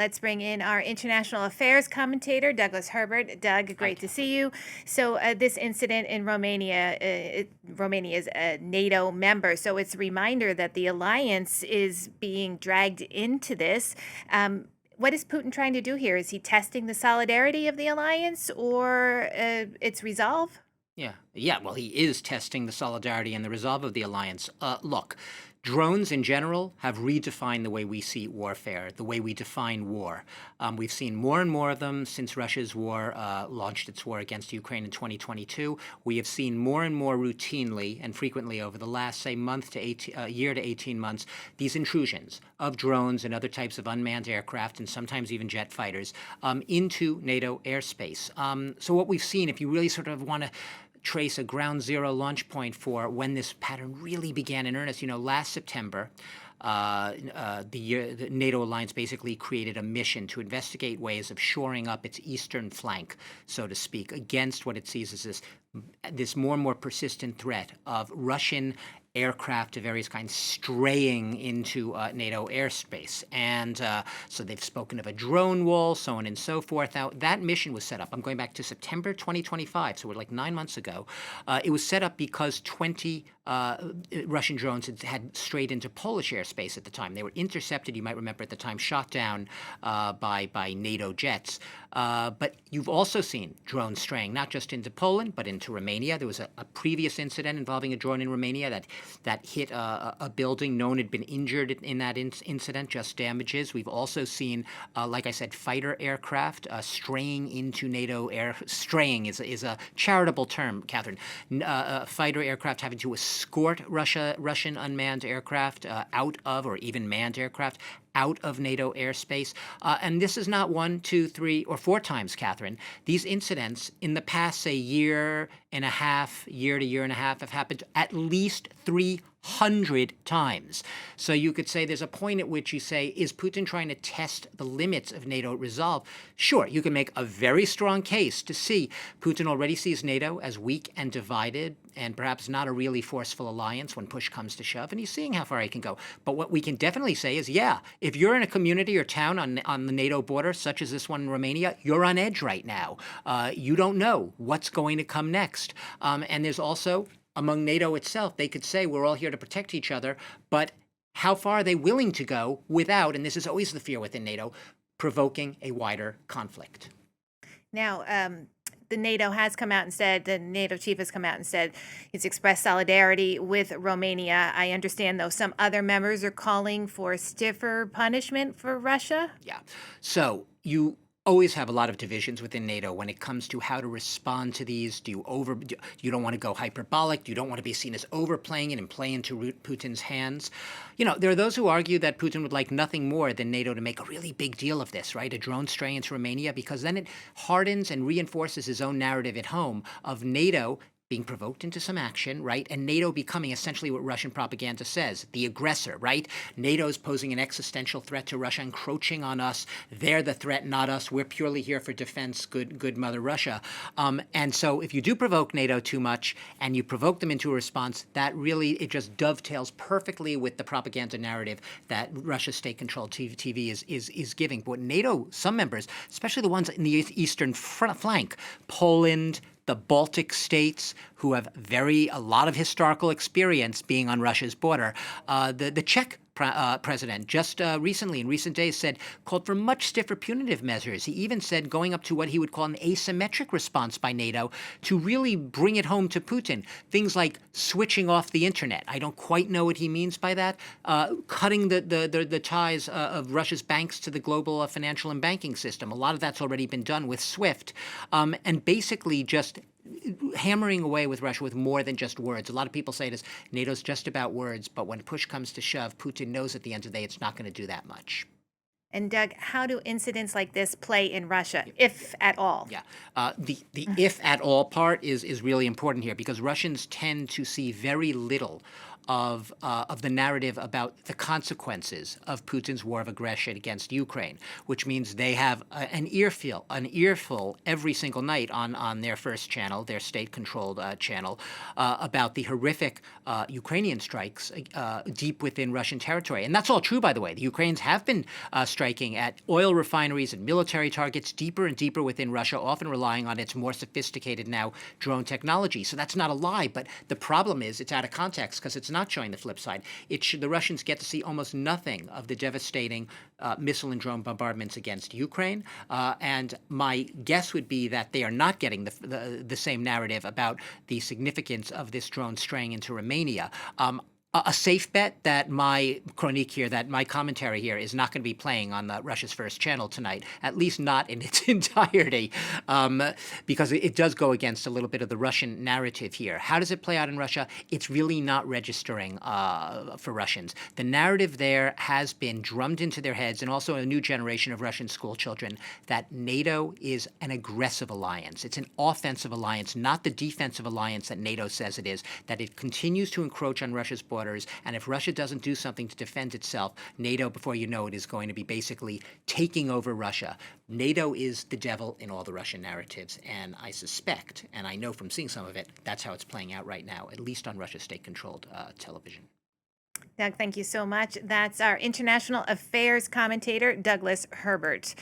Let's bring in our international affairs commentator, Douglas Herbert. Doug, Hi, great to Catherine. see you. So, this incident in Romania, Romania is a NATO member, so it's a reminder that the alliance is being dragged into this. What is Putin trying to do here? Is he testing the solidarity of the alliance or its resolve? Yeah. Well, he is testing the solidarity and the resolve of the alliance. Look, drones in general have redefined the way we see warfare, the way we define war. We've seen more and more of them since Russia's war launched its war against Ukraine in 2022. We have seen more and more routinely and frequently over the last, say, year to 18 months, these intrusions of drones and other types of unmanned aircraft and sometimes even jet fighters into NATO airspace. So what we've seen, if you really sort of want to trace a ground zero launch point for when this pattern really began in earnest. Last September, the NATO alliance basically created a mission to investigate ways of shoring up its eastern flank, so to speak, against what it sees as this more and more persistent threat of Russian aircraft of various kinds straying into NATO airspace. And so they've spoken of a drone wall, so on and so forth. Now, that mission was set up. I'm going back to September 2025, so we're like 9 months ago. It was set up because 20 Russian drones had strayed into Polish airspace at the time. They were intercepted, you might remember at the time, shot down by NATO jets. But you've also seen drones straying not just into Poland, but into Romania. There was a previous incident involving a drone in Romania that hit a building. No one had been injured in that incident, just damages. We've also seen, like I said, fighter aircraft straying into NATO air. Straying is a charitable term, Catherine. Fighter aircraft having to escort Russian unmanned aircraft out of, or even manned aircraft, out of NATO airspace. And this is not 1, 2, 3, or 4 times, Catherine. These incidents in the past, say, year to year and a half, have happened at least 300 times. So you could say there's a point at which you say, is Putin trying to test the limits of NATO resolve? Sure, you can make a very strong case to see Putin already sees NATO as weak and divided and perhaps not a really forceful alliance when push comes to shove, and he's seeing how far he can go. But what we can definitely say is, yeah, if you're in a community or town on the NATO border, such as this one in Romania, you're on edge right now. You don't know what's going to come next. And there's also, among NATO itself, they could say we're all here to protect each other, but how far are they willing to go without, and this is always the fear within NATO, provoking a wider conflict? Now, the NATO has come out and said, the NATO chief has come out and said he's expressed solidarity with Romania. I understand, though, some other members are calling for stiffer punishment for Russia. Yeah. So you always have a lot of divisions within NATO when it comes to how to respond to these. You don't want to go hyperbolic. You don't want to be seen as overplaying it and play into Putin's hands. There are those who argue that Putin would like nothing more than NATO to make a really big deal of this, right? A drone stray into Romania, because then it hardens and reinforces his own narrative at home of NATO being provoked into some action, right? And NATO becoming essentially what Russian propaganda says, the aggressor, right? NATO's posing an existential threat to Russia, encroaching on us. They're the threat, not us. We're purely here for defense, good mother Russia. And so if you do provoke NATO too much and you provoke them into a response, it just dovetails perfectly with the propaganda narrative that Russia's state-controlled TV is giving. But what NATO, some members, especially the ones in the eastern flank, Poland, the Baltic states, who have a lot of historical experience being on Russia's border. The Czech president just recently, in recent days, called for much stiffer punitive measures. He even said going up to what he would call an asymmetric response by NATO to really bring it home to Putin. Things like switching off the internet. I don't quite know what he means by that. Cutting the ties of Russia's banks to the global financial and banking system. A lot of that's already been done with SWIFT. And basically just hammering away with Russia with more than just words. A lot of people say this, NATO's just about words, but when push comes to shove, Putin knows at the end of the day it's not going to do that much. And Doug, how do incidents like this play in Russia, if at all? Yeah. The if at all part is really important here, because Russians tend to see very little of the narrative about the consequences of Putin's war of aggression against Ukraine, which means they have an earful every single night on their first channel, their state-controlled channel, about the horrific Ukrainian strikes deep within Russian territory. And that's all true, by the way. The Ukrainians have been striking at oil refineries and military targets deeper and deeper within Russia, often relying on its more sophisticated now drone technology. So that's not a lie, but the problem is it's out of context because it's not showing the flip side. The Russians get to see almost nothing of the devastating missile and drone bombardments against Ukraine. And my guess would be that they are not getting the same narrative about the significance of this drone straying into Romania. A safe bet that my chronique here, that my commentary here is not going to be playing on Russia's first channel tonight, at least not in its entirety, because it does go against a little bit of the Russian narrative here. How does it play out in Russia? It's really not registering for Russians. The narrative there has been drummed into their heads, and also a new generation of Russian school children, that NATO is an aggressive alliance. It's an offensive alliance, not the defensive alliance that NATO says it is, that it continues to encroach on Russia's borders. And if Russia doesn't do something to defend itself, NATO, before you know it, is going to be basically taking over Russia. NATO is the devil in all the Russian narratives. And I suspect, and I know from seeing some of it, that's how it's playing out right now, at least on Russia's state-controlled television. Doug, thank you so much. That's our international affairs commentator, Douglas Herbert.